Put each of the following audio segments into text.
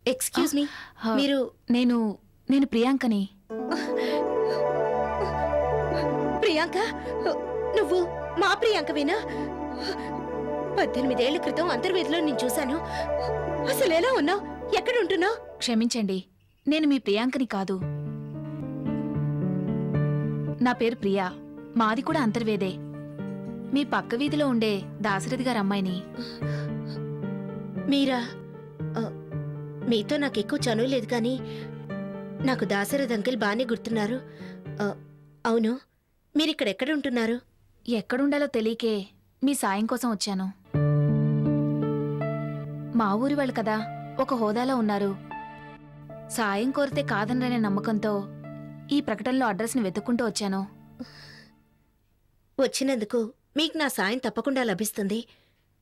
Excuse me, మీరు? నేను నేను ప్రియాంకని. ప్రియాంక? నువ్వు మా ప్రియాంకవేనా? 18 ఏళ్ల క్రితం అంతర్వేదిలో నేను చూశాను. అసలు ఎలా ఉన్నావు? ఎక్కడ ఉంటున్నావు? క్షమించండి, నేను మీ ప్రియాంకని కాదు. నా పేరు ప్రియా. మాది కూడా అంతర్వేదే. మీ పక్క వీధిలో ఉండే దాశరథి గారి అమ్మాయిని. మీరా? మీతో నాకు ఎక్కువ చనువు లేదు, కానీ నాకు దాశరథ్ అంకిల్ బాగానే గుర్తున్నారు. అవును, మీరిక్కడ ఎక్కడ ఉంటున్నారు? ఎక్కడుండాలో తెలియకే మీ సాయం కోసం వచ్చాను. మా ఊరి వాళ్ళు కదా, ఒక హోదాలో ఉన్నారు. సాయం కోరితే కాదనరనే నమ్మకంతో ఈ ప్రకటనలో అడ్రస్ని వెతుక్కుంటూ వచ్చాను. వచ్చినందుకు మీకు నా సాయం తప్పకుండా లభిస్తుంది.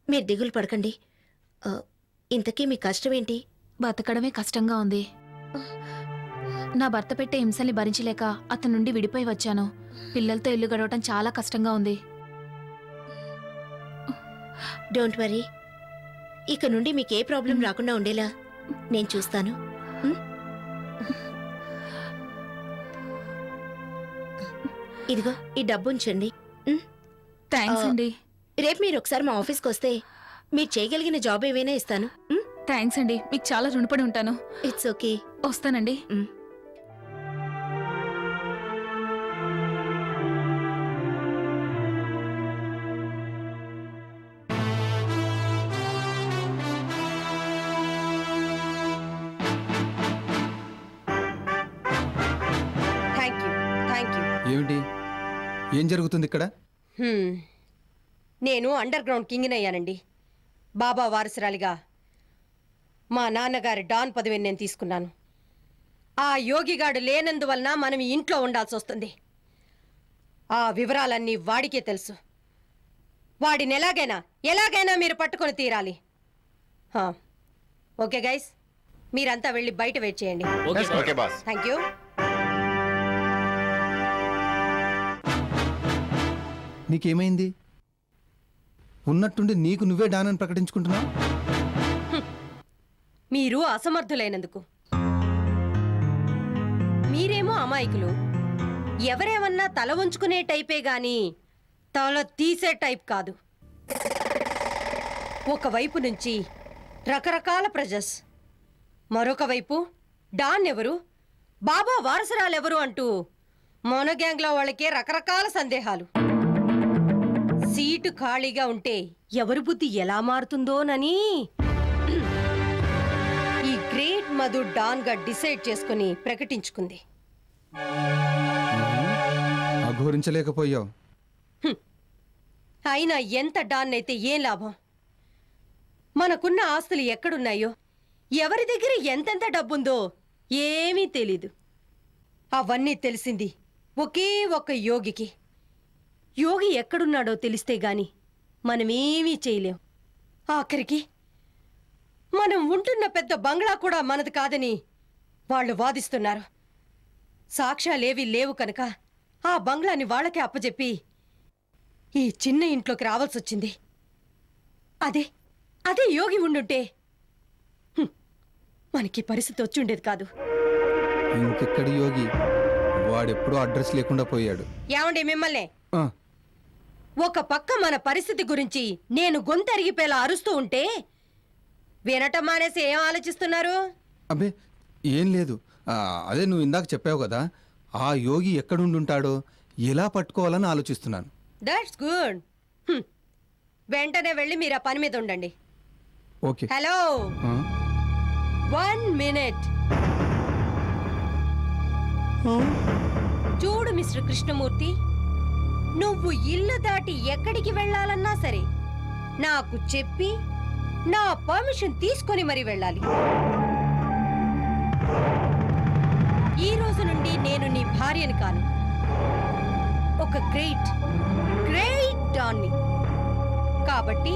మీరు దిగులు పడకండి. ఇంతకీ మీ కష్టమేంటి? బతకడమే కష్టంగా ఉంది. నా భర్త పెట్టే హింసల్ని భరించలేక అతని నుండి విడిపోయి వచ్చాను. పిల్లలతో ఇల్లు గడవటం చాలా కష్టంగా ఉంది. డోంట్ వరీ, ఇక నుండి మీకే ప్రాబ్లం రాకుండా ఉండేలా నేను చూస్తాను. ఇదిగో ఈ డబ్బు ఉంచండి. థ్యాంక్స్ అండి. రేపు మీరు ఒకసారి మా ఆఫీస్కి వస్తే మీరు చేయగలిగిన జాబ్ ఏవైనా ఇస్తాను. థ్యాంక్స్ అండి, మీకు చాలా రుణపడి ఉంటాను. It's okay. వస్తానండి. ఏమిటి, ఏం జరుగుతుంది ఇక్కడ? నేను అండర్ గ్రౌండ్ కింగ్ని అయ్యానండి. బాబా వారసురాలిగా మా నాన్నగారి డాన్ పదవిని నేను తీసుకున్నాను. ఆ యోగిగాడు లేనందువలన మనం ఇంట్లో ఉండాల్సి వస్తుంది. ఆ వివరాలన్నీ వాడికే తెలుసు. వాడిని ఎలాగైనా మీరు పట్టుకొని తీరాలి. ఓకే గైస్, మీరంతా వెళ్ళి బయట వెయిట్ చేయండి. Thank you. నీకేమైంది? ఉన్నట్టుండి నీకు నువ్వే డాన్ అని ప్రకటించుకుంటున్నావు. మీరు అసమర్థులైనందుకు. మీరేమో అమాయకులు. ఎవరేమన్నా తల ఉంచుకునే టైపే గాని తల తీసే టైప్ కాదు. ఒకవైపు నుంచి రకరకాల ప్రెజర్స్, మరొక వైపు డాన్ ఎవరు, బాబా వారసురాలెవరు అంటూ మోనో గ్యాంగ్లో వాళ్ళకే రకరకాల సందేహాలు. సీటు ఖాళీగా ఉంటే ఎవరి బుద్ధి ఎలా మారుతుందోనని ఈ గ్రేట్ మధు డాన్ గా డిసైడ్ చేసుకుని ప్రకటించుకుంది. అఘోరించలేకపోయావు. అయినా ఎంత డాన్ అయితే ఏం లాభం? మనకున్న ఆస్తులు ఎక్కడున్నాయో, ఎవరి దగ్గర ఎంతెంత డబ్బుందో ఏమీ తెలీదు. అవన్నీ తెలిసింది ఒకే ఒక్క యోగికి. యోగి ఎక్కడున్నాడో తెలిస్తే గాని మనమేమీ చేయలేం. ఆఖరికి మనం ఉంటున్న పెద్ద బంగ్లా కూడా మనది కాదని వాళ్ళు వాదిస్తున్నారు. సాక్ష్యాలేవీ లేవు కనుక ఆ బంగ్లాని వాళ్ళకే అప్పచెప్పి ఈ చిన్న ఇంట్లోకి రావాల్సొచ్చింది. అదే యోగి ఉండుంటే మనకి పరిస్థితి వచ్చుండేది కాదు. ఇంకెక్కడి యోగి? వాడెప్పుడూ అడ్రస్ లేకుండా పోయాడు. ఏమండి మిమ్మల్ని? ఒక పక్క మన పరిస్థితి గురించి నేను గొంతరిగిపోయేలా అరుస్తూ ఉంటే వినటం మానేసి ఏం ఆలోచిస్తున్నారు? అబ్బే ఏం లేదు. అదే నువ్వు ఇందాక చెప్పావు కదా, ఆ యోగి ఎక్కడుండుంటాడో ఎలా పట్టుకోవాలని ఆలోచిస్తున్నాను. That's good. వెంటనే వెళ్ళి మీరు ఆ పని మీద ఉండండి. ఓకే. Hello, 1 minute. చూడు మిస్టర్ కృష్ణమూర్తి, నువ్వు ఇల్లు దాటి ఎక్కడికి వెళ్ళాలన్నా సరే నాకు చెప్పి నా పర్మిషన్ తీసుకొని మరి వెళ్ళాలి. ఈ రోజు నుండి నేను నీ భార్యని కాను, ఒక గ్రేట్ డాన్ని. కాబట్టి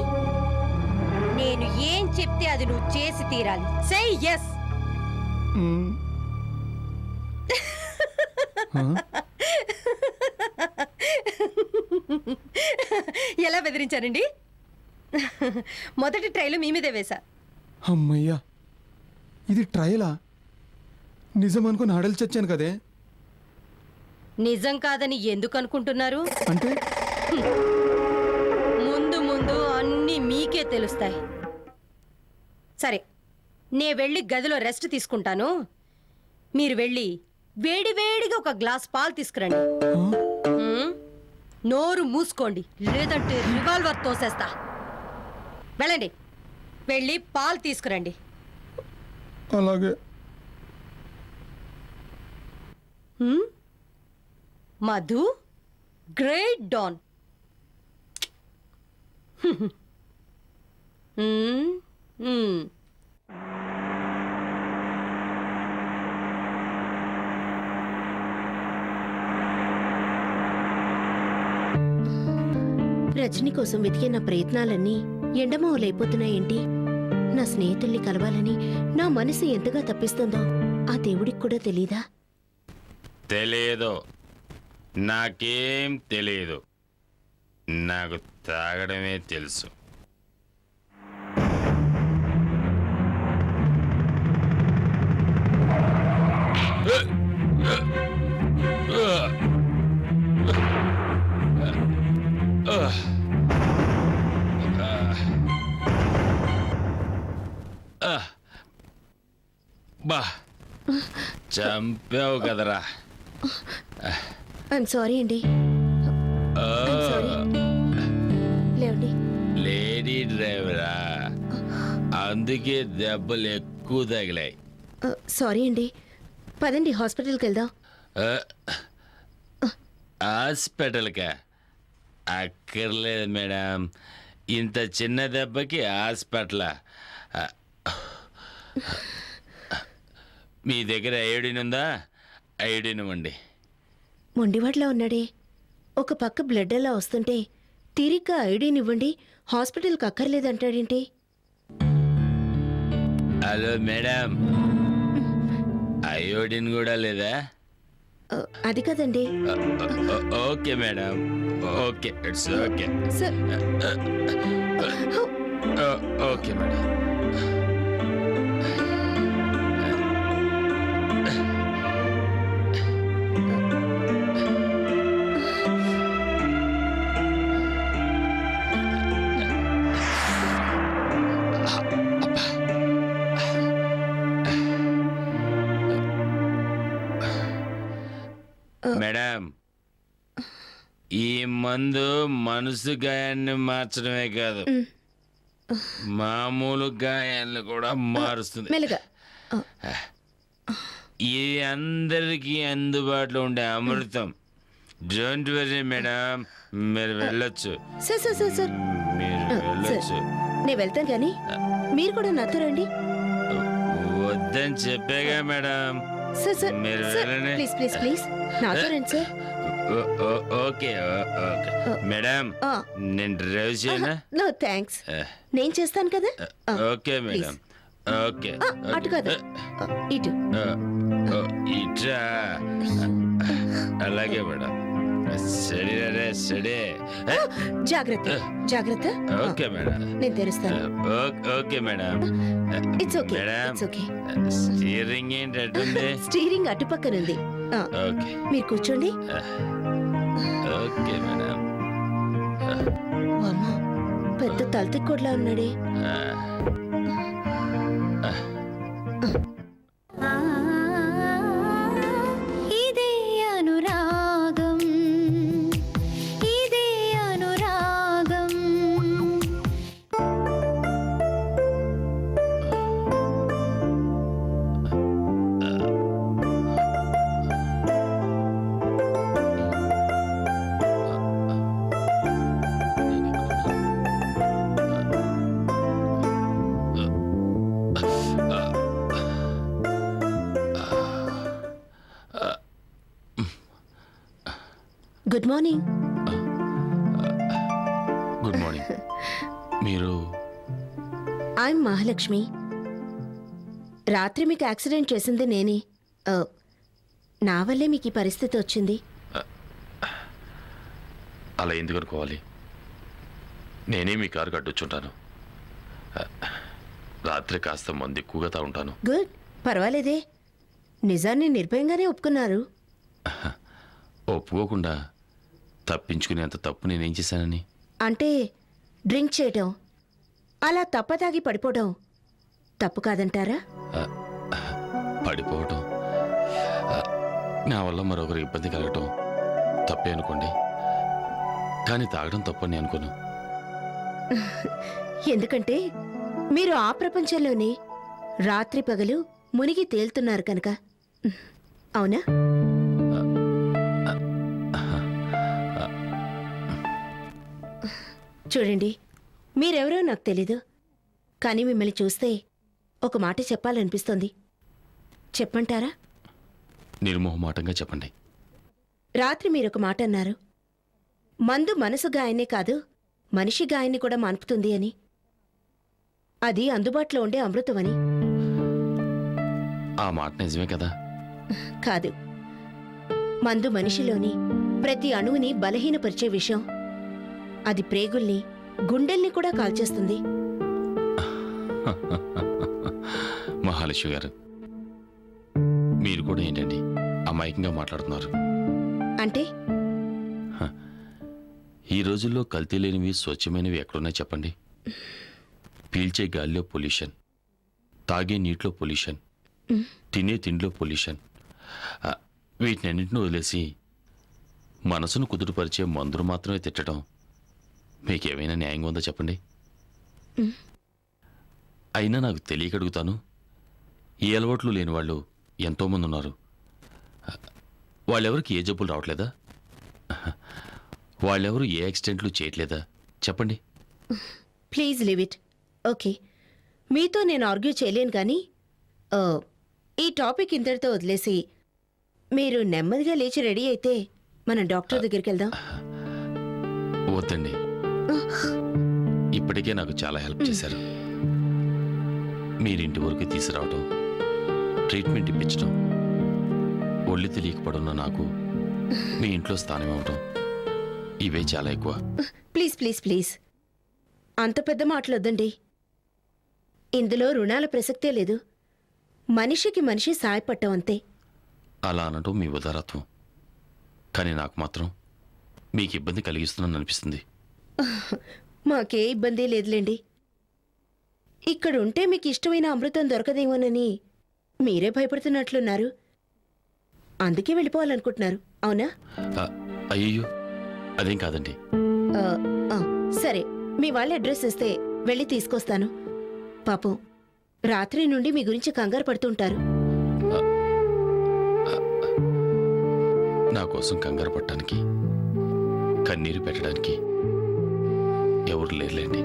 నేను ఏం చెప్తే అది నువ్వు చేసి తీరాలి. సే yes. ఎలా బెదిరించారండి? మొదటి ట్రైలు మీ మీదే వేశా. అమ్మయ్యా, ఇది ట్రయలా? నిజం అనుకుని హడలు చచ్చాను కదే. నిజం కాదని ఎందుకు అనుకుంటున్నారు? అంటే ముందు ముందు అన్నీ మీకే తెలుస్తాయి. సరే, నే వెళ్ళి గదిలో రెస్ట్ తీసుకుంటాను. మీరు వెళ్ళి వేడివేడిగా ఒక గ్లాస్ పాలు తీసుకురండి. నోరు మూసుకోండి, లేదంటే రివాల్వర్ తోసేస్తా. వెళ్ళండి, వెళ్ళి పాలు తీసుకురండి. అలాగే. Madhu, great don. రజని కోసం వెతికే నా ప్రయత్నాలన్నీ ఎండమావులైపోతున్నాయేంటి? నా స్నేహితుల్ని కలవాలని నా మనసు ఎంతగా తప్పిస్తుందో ఆ దేవుడికి కూడా తెలీదా? తెలియదు, నాకేం తెలియదు. నాకు తాగడమే తెలుసు. బా, చంపావు కదరా. ఐఎమ్ సారీ అండి. I'm sorry. లేవండి. లేడీ డ్రైవరా, అందుకే దెబ్బలు ఎక్కువ తగిలాయి. సారీ అండి. పదండి, హాస్పిటల్కి వెళ్దాం. హాస్పిటల్కా? అక్కర్లేదు మేడం, ఇంత చిన్న దెబ్బకి హాస్పిటల్. మీ దగ్గర ఐడిన్ ఉందా? ఐడిన్ ఇవ్వండి. మొండివాడ్లా ఉన్నాడే. ఒక పక్క బ్లడ్ అలా వస్తుంటే తిరిగ్గా ఐడిని ఇవ్వండి, హాస్పిటల్కి అక్కర్లేదంటాడేంటి? హలో మేడం, అయోడిన్ కూడా లేదా? అది కదండి. Okay madam, okay, it's okay. Sir, okay madam. Madam, ఈ మందు మనసు గాయాన్ని మార్చడమే కాదు, మామూలు గాయాన్ని కూడా మారుస్తుంది. మెల్లగా. ఇది అందరికీ అందుబాటులో ఉండే అమృతం. డోంట్ వరీ మేడం, మీరు వెళ్ళొచ్చు. సార్ సార్ సార్ సార్, మీరు వెళ్ళొచ్చు. నేను వెళ్తాను కానీ మీరు కూడా నాతో రండి. వద్దని చెప్పాగా మేడం. సార్ సార్ మీరు సార్, వెళ్ళండి. ప్లీజ్ ప్లీజ్ ప్లీజ్ నాతో రండి సార్. ఓకే ఓకే మేడం, నేను డ్రైవ్ చేయనా? నో థ్యాంక్స్, నేను చేస్తాను కదా. Okay madam, okay. అటు కదా, ఇటు. ఇట్రా, అలాగే మేడం. సరే సరే, జాగ్రత్త జాగ్రత్త. ఓకే మేడం, నేను తెరుస్తాను. Okay madam. It's okay, madam, it's okay. Steering ఏంటి అటుంది? స్టీరింగ్ అటుపక్కనుంది. ఓకే, మీరు కూర్చోండి. Okay madam. అమ్మా, పెద్ద తలతిక్కోడ్లా ఉన్నాడే. ఇదే అనురాగం, ఇదే అనురాగం. Good morning. Good morning. మీరు? ఐఎమ్ మహాలక్ష్మి. రాత్రి మీకు యాక్సిడెంట్ చేసింది నేనే. నా వల్లే మీకు ఈ పరిస్థితి వచ్చింది. అలా ఎందుకు అనుకోవాలి? నేనే మీ కారు కట్టొచ్చుంటాను. రాత్రి కాస్త మందు ఎక్కువగా తాగుంటాను. గుడ్, పర్వాలేదే. నిజాన్ని నిర్భయంగానే ఒప్పుకున్నారు. ఒప్పుకోకుండా తప్పించుకునేంత తప్పు నేనేం చేశానని? అంటే డ్రింక్ చేయటం, అలా తప్పతాగి పడిపోవడం తప్పు కాదంటారా? పడిపోవటం, నా వల్ల మరొకరు ఇబ్బంది కలగటం తప్పే అనుకోండి. కానీ తాగడం తప్పని అనుకోను. ఎందుకంటే మీరు ఆ ప్రపంచంలోనే రాత్రి పగలు మునిగి తేలుతున్నారు కనుక. అవునా? చూడండి, మీరెవరో నాకు తెలీదు, కానీ మిమ్మల్ని చూస్తే ఒక మాట చెప్పాలనిపిస్తోంది. చెప్పంటారా? నిర్మోహమాటంగా చెప్పండి. రాత్రి మీరొక మాట అన్నారు, మందు మనసు గాయాన్నే కాదు మనిషి గాయాన్ని కూడా మాన్పుతుంది అని. అది అందుబాటులో ఉండే అమృతమని. ఆ మాట నిజమే కదా? కాదు, మందు మనిషిలోని ప్రతి అణువుని బలహీనపరిచే విషయం. అది ప్రేగుల్ని, గుండెల్ని కూడా కాల్చేస్తుంది. మహాలక్ష్మి గారు, మీరు కూడా ఏంటండి అమాయకంగా మాట్లాడుతున్నారు? అంటే ఈ రోజుల్లో కల్తీ లేనివి, స్వచ్ఛమైనవి ఎక్కడున్నాయి చెప్పండి? పీల్చే గాలిలో పొల్యూషన్, తాగే నీటిలో పొల్యూషన్, తినే తిండిలో పొల్యూషన్. వీటినన్నింటిని వదిలేసి మనసును కుదురుపరిచే మందులు మాత్రమే తిట్టడం మీకేమైనా న్యాయంగా ఉందో చెప్పండి? అయినా నాకు తెలియక అడుగుతాను, ఈ అలవాట్లు లేని వాళ్ళు ఎంతోమంది ఉన్నారు. వాళ్ళెవరికి ఏ జబ్బులు రావట్లేదా? వాళ్ళెవరు ఏ యాక్సిడెంట్లు చేయట్లేదా చెప్పండి? Please leave it. ఓకే, మీతో నేను ఆర్గ్యూ చేయలేను కానీ ఈ టాపిక్ ఇంతటితో వదిలేసి మీరు నెమ్మదిగా లేచి రెడీ అయితే మనం డాక్టర్ దగ్గరికి వెళ్దాం. వద్దండి, ఇప్పటికే నాకు చాలా హెల్ప్ చేశారు. మీరింటి వరకు తీసుకురావటం, ట్రీట్మెంట్ ఇప్పించడం, ఒళ్ళు తెలియకపోవడం నాకు మీ ఇంట్లో స్థానం ఇవ్వటం, ఇవే చాలా ఎక్కువ. ప్లీజ్ ప్లీజ్ ప్లీజ్, అంత పెద్ద మాటలు వద్దండి. ఇందులో రుణాల ప్రసక్తే లేదు. మనిషికి మనిషి సాయపడటం అంతే. అలా అనటం మీ ఉదారత్వం, కానీ నాకు మాత్రం మీకు ఇబ్బంది కలిగిస్తున్నాను అనిపిస్తుంది. మాకే ఇబ్బంది లేదులేండి. ఇక్కడ ఉంటే మీకు ఇష్టమైన అమృతం దొరకదేమోనని మీరే భయపడుతున్నట్లున్నారు. అందుకే వెళ్ళిపోవాలనుకుంటున్నారు, అవునా? అయ్యో, అదేం కాదండి. ఆ, ఆ, సరే, మీ వాళ్ళ అడ్రస్ ఇస్తే వెళ్ళి తీసుకొస్తాను. పాపం రాత్రి నుండి మీ గురించి కంగారు పడుతుంటారు. నా కోసం కంగారు పడటానికి, కన్నీరు పెట్టడానికి ఎవరు లేరులేండి.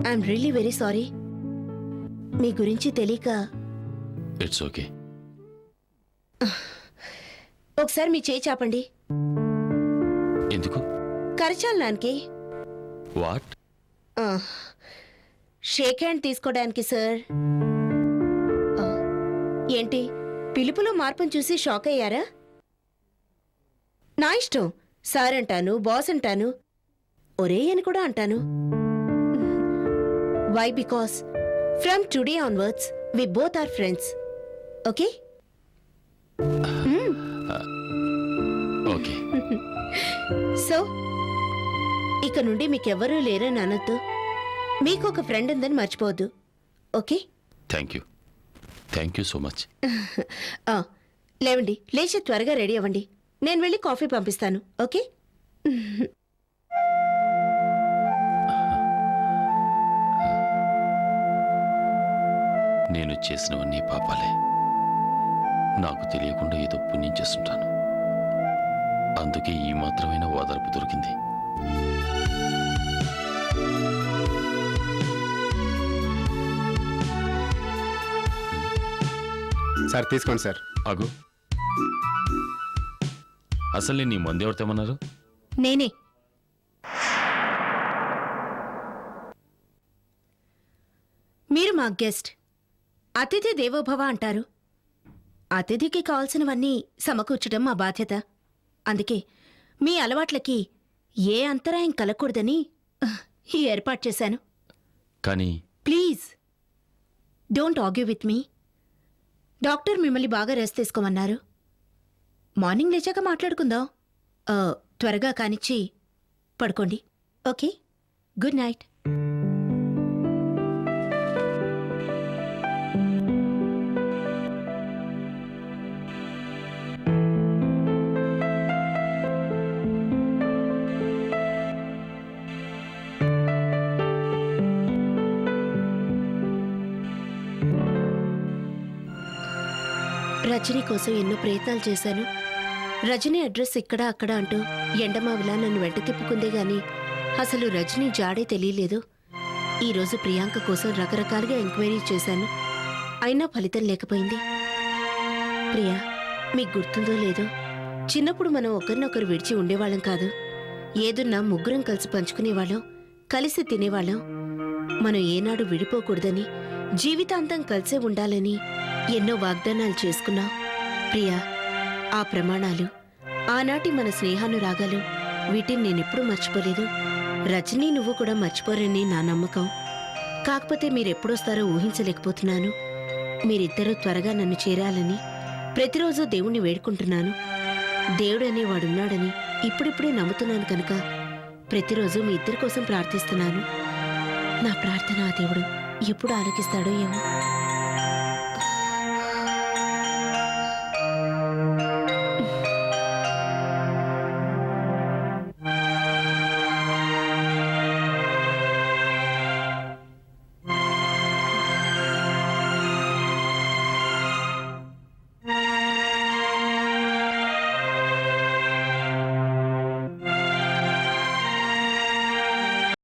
I'm really very sorry. మీ గురించి తెలియక. It's okay. ఒకసారి మీ చేయి చాపండి. ఎందుకు? కరచాలి నానికి. వాట్? షేక్ హ్యాండ్ తీసుకోవడానికి సార్. ఏంటి, పిలుపులో మార్పును చూసి షాక్ అయ్యారా? నా ఇష్టం, సార్ అంటాను, బాస్ అంటాను, ఒరే అని కూడా అంటాను. Why? Because from today onwards we both are friends. Okay? Okay. So ఇక నుండి మీకెవ్వరూ లేరని అనొద్దు. మీకు ఒక ఫ్రెండ్ ఉందని మర్చిపోవద్దు. Okay? Thank you, thank you so much. లేవండి, లేచి త్వరగా రెడీ అవ్వండి. నేను వెళ్ళి కాఫీ పంపిస్తాను. ఓకే? నేను చేసినవన్నీ పాపాలే. నాకు తెలియకుండా ఏదో పుణ్యం చేస్తుంటాను. అందుకే ఈ మాత్రమైన ఓదార్పు దొరికింది. సార్ తీసుకోండి సార్. అగు, అసలు నేను నీ మందు ఎవరు తెమ్మన్నారు? నేనే. మీరు మా గెస్ట్. అతిథి దేవోభవ అంటారు. అతిథికి కావాల్సినవన్నీ సమకూర్చడం మా బాధ్యత. అందుకే మీ అలవాట్లకి ఏ అంతరాయం కలగకూడదని ఈ ఏర్పాటు చేశాను. కానీ please don't argue with me. Doctor మిమ్మల్ని బాగా రెస్ట్ తీసుకోమన్నారు. మార్నింగ్ లేచాక మాట్లాడుకుందాం. త్వరగా కానిచ్చి పడుకోండి. Okay, good night. రజనీ కోసం ఎన్నో ప్రయత్నాలు చేశాను. రజనీ అడ్రస్ ఇక్కడ అక్కడ అంటూ ఎండమావిలా నన్ను వెంట తిప్పుకుందే గాని అసలు రజనీ జాడే తెలియలేదు. ఈరోజు ప్రియాంక కోసం రకరకాలుగా ఎంక్వైరీ చేశాను. అయినా ఫలితం లేకపోయింది. ప్రియా, మీకు గుర్తుందో లేదో, చిన్నప్పుడు మనం ఒకరినొకరు విడిచి ఉండేవాళ్ళం కాదు. ఏదున్నా ముగ్గురం కలిసి పంచుకునేవాళ్ళం, కలిసి తినేవాళ్ళం. మనం ఏనాడు విడిపోకూడదని, జీవితాంతం కలిసే ఉండాలని ఎన్నో వాగ్దానాలు చేసుకున్నాం. ప్రియా, ఆ ప్రమాణాలు, ఆనాటి మన స్నేహానురాగాలు, వీటిని నేనెప్పుడూ మర్చిపోలేదు. రజనీ, నువ్వు కూడా మర్చిపోరని నా నమ్మకం. కాకపోతే మీరెప్పుడొస్తారో ఊహించలేకపోతున్నాను. మీరిద్దరూ త్వరగా నన్ను చేరాలని ప్రతిరోజు దేవుణ్ణి వేడుకుంటున్నాను. దేవుడనే వాడున్నాడని ఇప్పుడిప్పుడే నమ్ముతున్నాను కనుక ప్రతిరోజు మీ ఇద్దరి కోసం ప్రార్థిస్తున్నాను. నా ప్రార్థన ఆ దేవుడు ఎప్పుడు ఆలకిస్తాడో ఏమో.